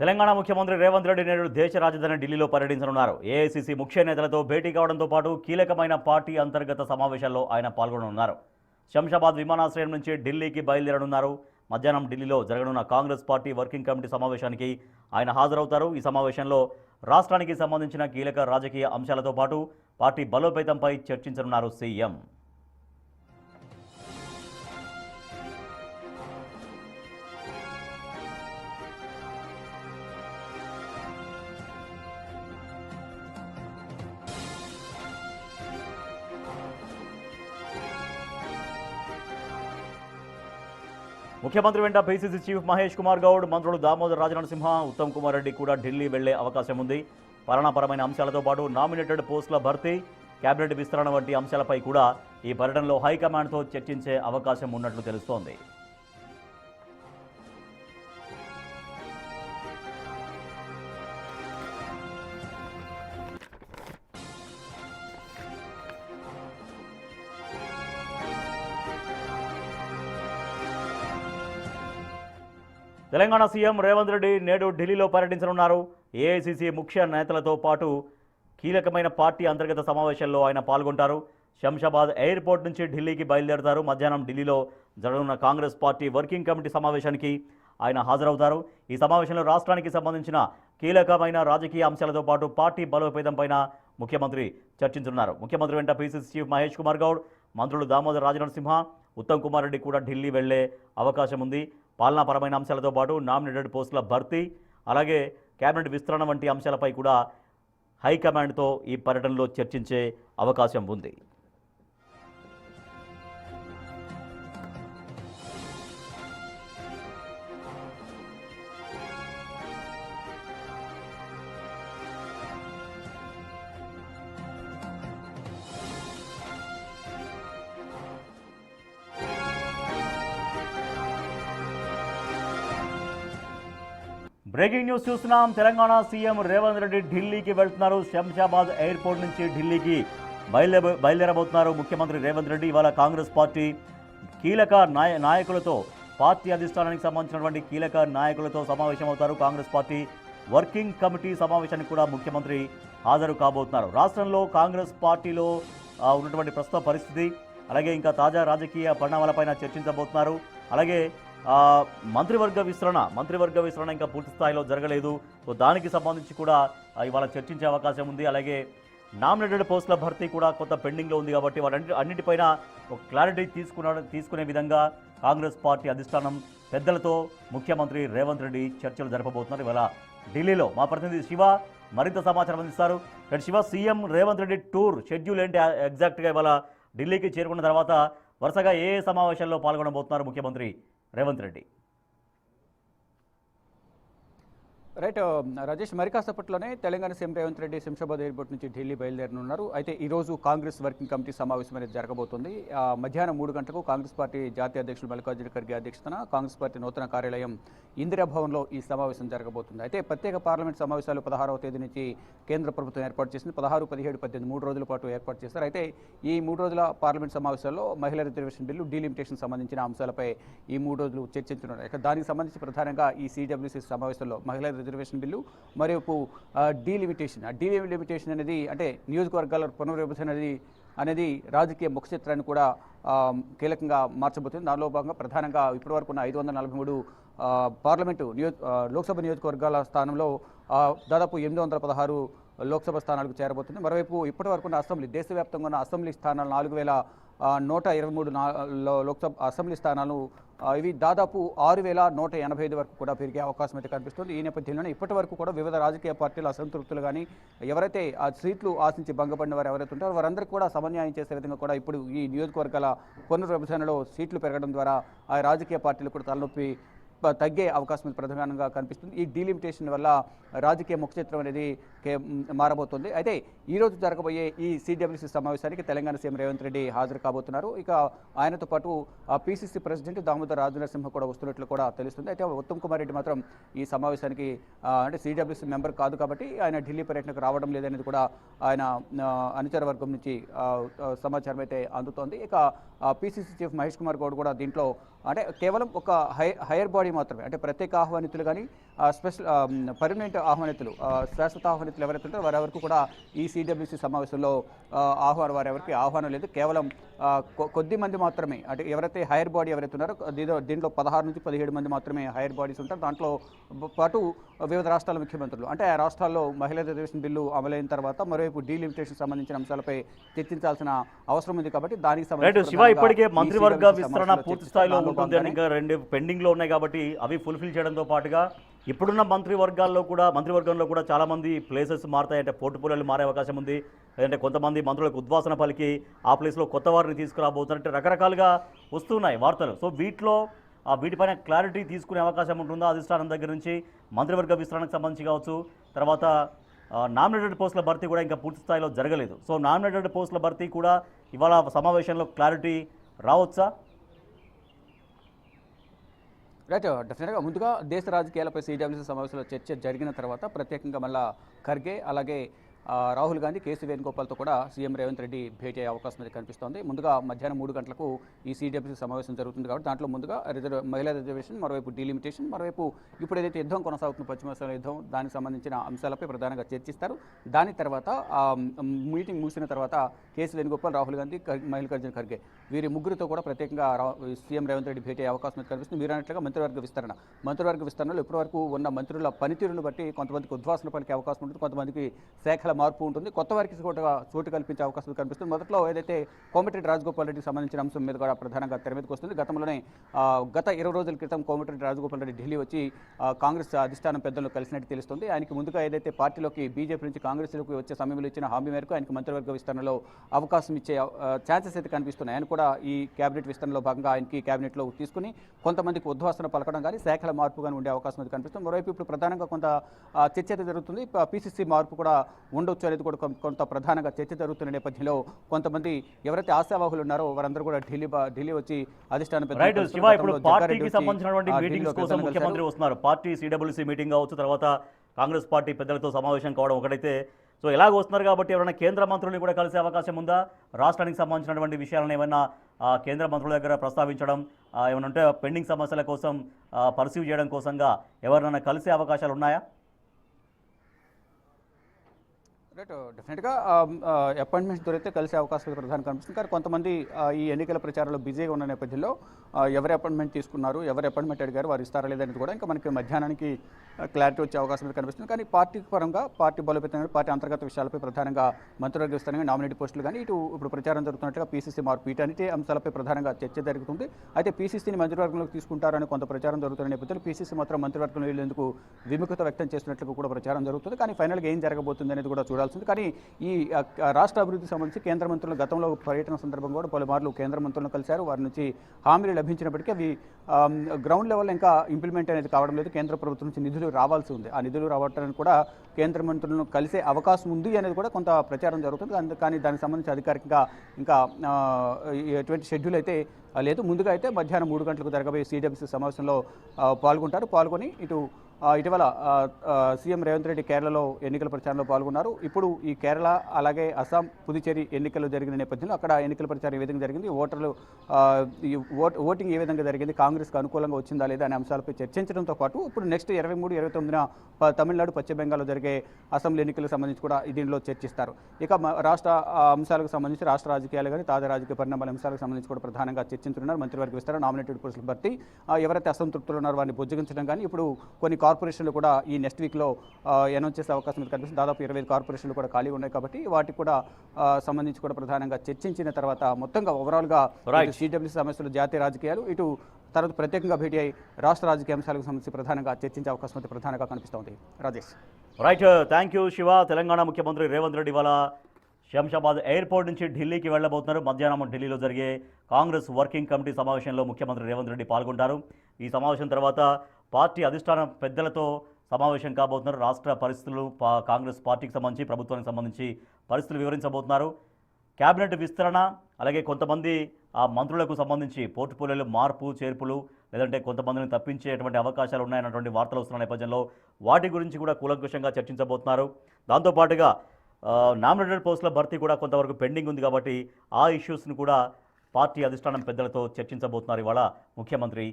తెలంగాణ ముఖ్యమంత్రి రేవంత్ రెడ్డి నేడు దేశ రాజధాని ఢిల్లీలో పర్యటించనున్నారు. ఏఐసీసీ ముఖ్య నేతలతో భేటీ కావడంతో పాటు కీలకమైన పార్టీ అంతర్గత సమావేశాల్లో ఆయన పాల్గొననున్నారు. శంషాబాద్ విమానాశ్రయం నుంచి ఢిల్లీకి బయలుదేరనున్నారు. మధ్యాహ్నం ఢిల్లీలో జరగనున్న కాంగ్రెస్ పార్టీ వర్కింగ్ కమిటీ సమావేశానికి ఆయన హాజరవుతారు. ఈ సమావేశంలో రాష్ట్రానికి సంబంధించిన కీలక రాజకీయ అంశాలతో పాటు పార్టీ బలోపేతంపై చర్చించనున్నారు సీఎం. ముఖ్యమంత్రి వెంట పీసీసీ చీఫ్ మహేష్ కుమార్ గౌడ్, మంత్రులు దామోదర్ రాజనరసింహ, ఉత్తమ్ కుమార్ రెడ్డి కూడా ఢిల్లీ వెళ్లే అవకాశం ఉంది. పాలనాపరమైన అంశాలతో పాటు నామినేటెడ్ పోస్టుల భర్తీ, కేబినెట్ విస్తరణ వంటి అంశాలపై కూడా ఈ పర్యటనలో హైకమాండ్తో చర్చించే అవకాశం ఉన్నట్లు తెలుస్తోంది. తెలంగాణ సీఎం రేవంత్ రెడ్డి నేడు ఢిల్లీలో పర్యటించనున్నారు. ఏఐసీసీ ముఖ్య నేతలతో పాటు కీలకమైన పార్టీ అంతర్గత సమావేశాల్లో ఆయన పాల్గొంటారు. శంషాబాద్ ఎయిర్పోర్ట్ నుంచి ఢిల్లీకి బయలుదేరతారు. మధ్యాహ్నం ఢిల్లీలో జరగనున్న కాంగ్రెస్ పార్టీ వర్కింగ్ కమిటీ సమావేశానికి ఆయన హాజరవుతారు. ఈ సమావేశంలో రాష్ట్రానికి సంబంధించిన కీలకమైన రాజకీయ అంశాలతో పాటు పార్టీ బలోపేతంపైన ముఖ్యమంత్రి చర్చించనున్నారు. ముఖ్యమంత్రి వెంట పీసీసీ చీఫ్ మహేష్ కుమార్ గౌడ్, మంత్రులు దామోదర్ రాజనరసింహ, ఉత్తమ్ కుమార్ రెడ్డి కూడా ఢిల్లీ వెళ్లే అవకాశం ఉంది. పాలనాపరమైన అంశాలతో పాటు నామినేటెడ్ పోస్టుల భర్తీ, అలాగే కేబినెట్ విస్తరణ వంటి అంశాలపై కూడా హైకమాండ్తో ఈ పర్యటనలో చర్చించే అవకాశం ఉంది. బ్రేకింగ్ న్యూస్ చూస్తున్నాం. తెలంగాణ సీఎం రేవంత్ రెడ్డి ఢిల్లీకి వెళ్తున్నారు. శంషాబాద్ ఎయిర్పోర్ట్ నుంచి ఢిల్లీకి బయలుదేరబోతున్నారు ముఖ్యమంత్రి రేవంత్ రెడ్డి. ఇవాళ కాంగ్రెస్ పార్టీ కీలక నాయకులతో, పార్టీ అధిష్టానానికి సంబంధించినటువంటి కీలక నాయకులతో సమావేశమవుతారు. కాంగ్రెస్ పార్టీ వర్కింగ్ కమిటీ సమావేశానికి కూడా ముఖ్యమంత్రి హాజరు కాబోతున్నారు. రాష్ట్రంలో కాంగ్రెస్ పార్టీలో ఉన్నటువంటి ప్రస్తుత పరిస్థితి, అలాగే ఇంకా తాజా రాజకీయ పరిణామాలపైన చర్చించబోతున్నారు. అలాగే మంత్రివర్గ విస్తరణ ఇంకా పూర్తి స్థాయిలో జరగలేదు. సో దానికి సంబంధించి కూడా ఇవాళ చర్చించే అవకాశం ఉంది. అలాగే నామినేటెడ్ పోస్టుల భర్తీ కూడా కొంత పెండింగ్లో ఉంది. కాబట్టి అన్నిటిపైన ఒక క్లారిటీ తీసుకునే విధంగా కాంగ్రెస్ పార్టీ అధిష్టానం పెద్దలతో ముఖ్యమంత్రి రేవంత్ రెడ్డి చర్చలు జరపబోతున్నారు. ఇవాళ ఢిల్లీలో మా ప్రతినిధి శివ మరింత సమాచారం అందిస్తారు. Shiva, CM Revanth Reddy tour schedule ఏంటి ఎగ్జాక్ట్గా? ఇవాళ ఢిల్లీకి చేరుకున్న తర్వాత వరుసగా ఏ సమావేశాల్లో పాల్గొనబోతున్నారు ముఖ్యమంత్రి రేవంత్ రెడ్డి? రైట్ రాజేష్, మరి కాసేపట్లోనే తెలంగాణ సీఎం రేవంత్ రెడ్డి శంషాబాద్ ఎయిర్పోర్ట్ నుంచి ఢిల్లీ బయలుదేరనున్నారు. అయితే ఈరోజు కాంగ్రెస్ వర్కింగ్ కమిటీ సమావేశం అనేది జరగబోతుంది. మధ్యాహ్నం 3 గంటలకు కాంగ్రెస్ పార్టీ జాతీయ అధ్యక్షులు మల్లికార్జున ఖర్గే అధ్యక్షతన కాంగ్రెస్ పార్టీ నూతన కార్యాలయం ఇందిరాభవన్లో ఈ సమావేశం జరగబోతుంది. అయితే ప్రత్యేక పార్లమెంట్ సమావేశాలు 16వ తేదీ నుంచి కేంద్ర ప్రభుత్వం ఏర్పాటు చేసింది. 16, 17, 18 3 రోజుల పాటు ఏర్పాటు చేస్తారు. అయితే ఈ 3 రోజుల పార్లమెంట్ సమావేశాల్లో మహిళా రిజర్వేషన్ బిల్లు, డీలిమిటేషన్ సంబంధించిన అంశాలపై ఈ 3 రోజులు చర్చించనున్నారు. ఇక దానికి సంబంధించి ప్రధానంగా ఈ సిడబ్ల్యూసీ సమావేశంలో మహిళా రిజర్వేషన్ బిల్లు మరియు డీలిమిటేషన్ అనేది, అంటే నియోజకవర్గాల పునర్విభజన అనేది రాజకీయ ముఖ చిత్రాన్ని కూడా కీలకంగా మార్చబోతుంది. దానిలో భాగంగా ప్రధానంగా ఇప్పటివరకు ఉన్న 543 పార్లమెంటు లోక్సభ నియోజకవర్గాల స్థానంలో దాదాపు 816 లోక్సభ స్థానాలకు చేరబోతుంది. మరోవైపు ఇప్పటివరకు ఉన్న అసెంబ్లీ, దేశవ్యాప్తంగా ఉన్న అసెంబ్లీ స్థానాలు 4123 లోక్సభ అసెంబ్లీ స్థానాలు, ఇవి దాదాపు 6185 వరకు కూడా పెరిగే అవకాశం అయితే కనిపిస్తుంది. ఈ నేపథ్యంలోనే ఇప్పటి వరకు కూడా వివిధ రాజకీయ పార్టీల అసంతృప్తులు కానీ, ఎవరైతే ఆ సీట్లు ఆశించి భంగపడిన వారు ఎవరైతే ఉంటారో వారందరికీ కూడా సమన్యాయం చేసే విధంగా కూడా ఇప్పుడు ఈ నియోజకవర్గాల పునర్విభజనలో సీట్లు పెరగడం ద్వారా ఆ రాజకీయ పార్టీలు కూడా తలనొప్పి తగ్గే అవకాశం ప్రధానంగా కనిపిస్తుంది. ఈ డీలిమిటేషన్ వల్ల రాజకీయ ముఖ చిత్రం అనేది మారబోతుంది. అయితే ఈరోజు జరగబోయే ఈ సిడబ్ల్యూసీ సమావేశానికి తెలంగాణ సీఎం రేవంత్ రెడ్డి హాజరు కాబోతున్నారు. ఇక ఆయనతో పాటు పీసీసీ ప్రెసిడెంట్ దామోదర్ రాజనరసింహ కూడా వస్తున్నట్లు కూడా తెలుస్తుంది. అయితే ఉత్తమ్ కుమార్ రెడ్డి మాత్రం ఈ సమావేశానికి అంటే సిడబ్ల్యూసీ మెంబర్ కాదు కాబట్టి ఆయన ఢిల్లీ పర్యటనకు రావడం లేదనేది కూడా ఆయన అనుచర వర్గం నుంచి సమాచారం అయితే అందుతోంది. ఇక పీసీసీ చీఫ్ మహేష్ కుమార్ గౌడ్ కూడా దీంట్లో అంటే కేవలం ఒక హైయర్ బాడీ మాత్రమే, అంటే ప్రత్యేక ఆహ్వానితులు కానీ స్పెషల్ పర్మనెంట్ ఆహ్వానితులు శాశ్వత ఆహ్వానితులు ఎవరైతే ఉంటారో వారెవరికి కూడా ఈ సిడబ్ల్యూసి సమావేశంలో వారెవరికి ఆహ్వానం లేదు. కేవలం కొద్ది మంది మాత్రమే, అంటే ఎవరైతే హైయర్ బాడీ ఎవరైతే ఉన్నారో దీంట్లో 16 నుంచి 17 మంది మాత్రమే హైయర్ బాడీస్ ఉంటారు. దాంట్లో పాటు వివిధ రాష్ట్రాల ముఖ్యమంత్రులు, అంటే ఆ రాష్ట్రాల్లో మహిళా రిజర్వేషన్ బిల్లు అమలైన తర్వాత మరోవైపు డీలిమిటేషన్ సంబంధించిన అంశాలపై చర్చించాల్సిన అవసరం ఉంది. కాబట్టి దానికి శివ ఇప్పటికే మంత్రివర్గ విస్తరణ పూర్తి స్థాయిలో ఉంటుంది, ఇంకా 2 పెండింగ్ లో ఉన్నాయి కాబట్టి అవి ఫుల్ఫిల్ చేయడంతో పాటుగా ఇప్పుడున్న మంత్రివర్గంలో కూడా చాలా మంది ప్లేసెస్ మారుతాయి, అంటే పోర్టుపోలియోలు మారే అవకాశం ఉంది, లేదంటే కొంతమంది మంత్రులకు ఉద్వాసన పలికి ఆ ప్లేస్లో కొత్త వారిని తీసుకురాబోతున్నట్టు రకరకాలుగా వస్తున్నాయి వార్తలు. సో వీటిపైన క్లారిటీ తీసుకునే అవకాశం ఉంటుందా అధిష్టానం దగ్గర నుంచి? మంత్రివర్గ విస్తరణకు సంబంధించి కావచ్చు, తర్వాత నామినేటెడ్ పోస్టుల భర్తీ కూడా ఇంకా పూర్తి స్థాయిలో జరగలేదు. సో నామినేటెడ్ పోస్టుల భర్తీ కూడా ఇవాళ సమావేశంలో క్లారిటీ రావచ్చా? రైట్, డెఫినెట్గా ముందుగా దేశ రాజకీయాలపై సిడబ్ల్యూసీ సమావేశంలో చర్చ జరిగిన తర్వాత ప్రత్యేకంగా మళ్ళా ఖర్గే అలాగే రాహుల్ గాంధీ, కేసీ వేణుగోపాల్తో కూడా సీఎం రేవంత్ రెడ్డి భేటీ అయ్యే అవకాశం అయితే కనిపిస్తోంది. ముందుగా మధ్యాహ్నం 3 గంటలకు ఈ సిడబ్ల్యూసీ సమావేశం జరుగుతుంది కాబట్టి దాంట్లో ముందుగా మహిళా రిజర్వేషన్, మరోవైపు డీలిమిటేషన్, మరోవైపు ఇప్పుడు ఏదైతే యుద్ధం కొనసాగుతున్న పశ్చిమ యుద్ధం దానికి సంబంధించిన అంశాలపై ప్రధానంగా చర్చిస్తారు. దాని తర్వాత మీటింగ్ ముగిసిన తర్వాత కేసీ వేణుగోపాల్, రాహుల్ గాంధీ, మల్లికార్జున ఖర్గే వీరి ముగ్గురితో కూడా ప్రత్యేకంగా సీఎం రేవంత్ రెడ్డి భేటీ అయ్యే అవకాశం అయితే కనిపిస్తుంది. మీరు అన్నట్లుగా మంత్రివర్గ విస్తరణలో ఇప్పటివరకు ఉన్న మంత్రుల పనితీరును బట్టి కొంతమందికి ఉద్వాసన పలికే అవకాశం ఉంటుంది, కొంతమందికి శాఖల మార్పు ఉంటుంది, కొత్త వారికి చోటు కల్పించే అవకాశం కనిపిస్తుంది. మొదట్లో ఏదైతే కోమటిరెడ్డి రాజగోపాల్ రెడ్డికి సంబంధించిన అంశం మీద కూడా ప్రధానంగా తెర మీదకి వస్తుంది. గత 20 రోజుల క్రితం కోమటిరెడ్డి రాజగోపాల్ రెడ్డి ఢిల్లీ వచ్చి కాంగ్రెస్ అధిష్టానం పెద్దలను కలిసినట్టు తెలుస్తుంది. ఆయనకి ముందుగా ఏదైతే పార్టీలోకి బీజేపీ నుంచి కాంగ్రెస్లోకి వచ్చే సమయంలో ఇచ్చిన హామీ మేరకు ఆయనకు మంత్రివర్గ విస్తరణలో అవకాశం ఇచ్చే ఛాన్సెస్ అయితే కనిపిస్తున్నాయి. ఆయన కూడా ఈ కేబినెట్ విస్తరణలో భాగంగా ఆయనకి కేబినెట్లో తీసుకుని కొంతమందికి ఉద్వాసన పలకడం కానీ శాఖల మార్పు కానీ ఉండే అవకాశం అయితే కనిపిస్తుంది. మరోవైపు ఇప్పుడు ప్రధానంగా కొంత చర్చ అయితే జరుగుతుంది. పీసీసీ మార్పు కూడా ఉండొచ్చు అనేది కూడా కొంత ప్రధానంగా చర్చ జరుగుతున్న నేపథ్యంలో కొంతమంది ఎవరైతే ఆశావాహులు ఉన్నారో వారందరూ కూడా ఢిల్లీ వచ్చి అధిష్టానం పార్టీకి సంబంధించినటువంటి మీటింగ్స్ కోసం ముఖ్యమంత్రి వస్తున్నారు. పార్టీ సిడబ్ల్యూసీ మీటింగ్ కావచ్చు, తర్వాత కాంగ్రెస్ పార్టీ పెద్దలతో సమావేశం కావడం ఒకటైతే, సో ఎలాగ వస్తున్నారు కాబట్టి ఎవరైనా కేంద్ర మంత్రుల్ని కూడా కలిసే అవకాశం ఉందా? రాష్ట్రానికి సంబంధించినటువంటి విషయాలను ఏమైనా కేంద్ర మంత్రుల దగ్గర ప్రస్తావించడం, ఏమైనా ఉంటే పెండింగ్ సమస్యల కోసం పర్సీవ్ చేయడం కోసంగా ఎవరినైనా కలిసే అవకాశాలు ఉన్నాయా? రైట్, డెఫినెట్గా అపాయింట్మెంట్స్ దొరికితే కలిసే అవకాశాలు ప్రధానంగా కనిపిస్తుంది. కానీ కొంతమంది ఈ ఎన్నికల ప్రచారంలో బిజీగా ఉన్న నేపథ్యంలో ఎవరి అపాయింట్మెంట్ తీసుకున్నారు, ఎవరి అపాయింట్మెంట్ అడిగారు, వారు ఇస్తారా లేదనేది కూడా ఇంకా మనకి మధ్యాహ్నానికి క్లారిటీ వచ్చే అవకాశం అయితే కనిపిస్తుంది. కానీ పార్టీ పరంగా పార్టీ బలోపేతం, పార్టీ అంతర్గత విషయాలపై ప్రధానంగా మంత్రివర్గ విస్తరణ, నామినేట్ పోస్టులు కానీ ఇప్పుడు ప్రచారం జరుగుతున్నట్టుగా పీసీసీ మార్పు, వీటన్నిటి అంశాలపై ప్రధానంగా చర్చ జరుగుతుంది. అయితే పీసీసీని మంత్రివర్గంలోకి తీసుకుంటారని కొంత ప్రచారం జరుగుతున్న నేపథ్యంలో పీసీసీ మాత్రం మంత్రివర్గంలో వెళ్లేందుకు విముఖత వ్యక్తం చేస్తున్నట్లు కూడా ప్రచారం జరుగుతుంది. కానీ ఫైనల్గా ఏం జరగబోతుంది అనేది కూడా చూడాల్సింది. కానీ ఈ రాష్ట్ర అభివృద్ధికి సంబంధించి కేంద్ర మంత్రులు గతంలో పర్యటన సందర్భంగా కూడా పలుమార్లు కేంద్ర మంత్రులను కలిశారు. వారి నుంచి హామీలు లభించినప్పటికీ అవి గ్రౌండ్ లెవెల్లో ఇంకా ఇంప్లిమెంట్ అనేది కావడం లేదు. కేంద్ర ప్రభుత్వం నుంచి నిధులు రావాల్సి ఉంది. ఆ నిధులు రావడానికి కూడా కేంద్ర మంత్రులను కలిసే అవకాశం ఉంది అనేది కూడా కొంత ప్రచారం జరుగుతుంది. కానీ దానికి సంబంధించి అధికారికంగా ఇంకా ఎటువంటి షెడ్యూల్ అయితే లేదు. ముందుగా అయితే మధ్యాహ్నం 3 గంటలకు జరగబోయే సిడబ్ల్యూసీ సమావేశంలో పాల్గొని ఇటీవల సీఎం రేవంత్ రెడ్డి కేరళలో ఎన్నికల ప్రచారంలో పాల్గొన్నారు. ఇప్పుడు ఈ కేరళ అలాగే అస్సాం, పుదుచ్చేరి ఎన్నికలు జరిగిన నేపథ్యంలో అక్కడ ఎన్నికల ప్రచారం ఏ విధంగా జరిగింది, ఓటింగ్ ఏ విధంగా జరిగింది, కాంగ్రెస్కి అనుకూలంగా వచ్చిందా లేదా అనే అంశాలపై చర్చించడంతో పాటు ఇప్పుడు నెక్స్ట్ 23, 29న తమిళనాడు, పశ్చిమ బెంగాల్లో జరిగే అసెంబ్లీ ఎన్నికలకు సంబంధించి కూడా దీనిలో చర్చిస్తారు. ఇక రాష్ట్ర అంశాలకు సంబంధించి రాష్ట్ర రాజకీయాలు కానీ తాజా రాజకీయ పరిణామాల అంశాలకు సంబంధించి కూడా ప్రధానంగా చర్చించుతున్నారు. మంత్రివర్గ విస్తరణ, నామినేటెడ్ పోస్టుల భర్తీ, ఎవరైతే అసంతృప్తులు ఉన్నారో వారిని బుజ్జగించడం కానీ ఇప్పుడు కొన్ని కార్పొరేషన్లు కూడా ఈ నెక్స్ట్ వీక్లో అనౌన్స్ చేసే అవకాశం కనిపిస్తుంది. దాదాపు 25 కార్పొరేషన్లు కూడా ఖాళీ ఉన్నాయి కాబట్టి వాటికి కూడా సంబంధించి కూడా ప్రధానంగా చర్చించిన తర్వాత మొత్తంగా ఓవరాల్గా సిడబ్ల్యూసీ సమస్యలు, జాతీయ రాజకీయాలు, ఇటు తర్వాత ప్రత్యేకంగా భేటీ అయి రాష్ట్ర రాజకీయ అంశాలకు సంబంధించి ప్రధానంగా చర్చించే అవకాశం అయితే ప్రధానంగా కనిపిస్తోంది. Rajesh. Right, thank you Shiva. Telangana ముఖ్యమంత్రి రేవంత్ రెడ్డి ఇవాళ శంషాబాద్ ఎయిర్పోర్ట్ నుంచి ఢిల్లీకి వెళ్ళబోతున్నారు. మధ్యాహ్నం ఢిల్లీలో జరిగే కాంగ్రెస్ వర్కింగ్ కమిటీ సమావేశంలో ముఖ్యమంత్రి రేవంత్ రెడ్డి పాల్గొంటారు. ఈ సమావేశం తర్వాత పార్టీ అధిష్టానం పెద్దలతో సమావేశం కాబోతున్నారు. రాష్ట్ర పరిస్థితులు, కాంగ్రెస్ పార్టీకి సంబంధించి, ప్రభుత్వానికి సంబంధించి పరిస్థితులు వివరించబోతున్నారు. క్యాబినెట్ విస్తరణ, అలాగే కొంతమంది ఆ మంత్రులకు సంబంధించి పోర్టుపోలియోలు మార్పు చేర్పులు, లేదంటే కొంతమందిని తప్పించేటువంటి అవకాశాలు ఉన్నాయన్నటువంటి వార్తలు వస్తున్న నేపథ్యంలో వాటి గురించి కూడా కూలంకుషంగా చర్చించబోతున్నారు. దాంతోపాటుగా నామినేటెడ్ పోస్టుల భర్తీ కూడా కొంతవరకు పెండింగ్ ఉంది కాబట్టి ఆ ఇష్యూస్ను కూడా పార్టీ అధిష్టానం పెద్దలతో చర్చించబోతున్నారు ఇవాళ ముఖ్యమంత్రి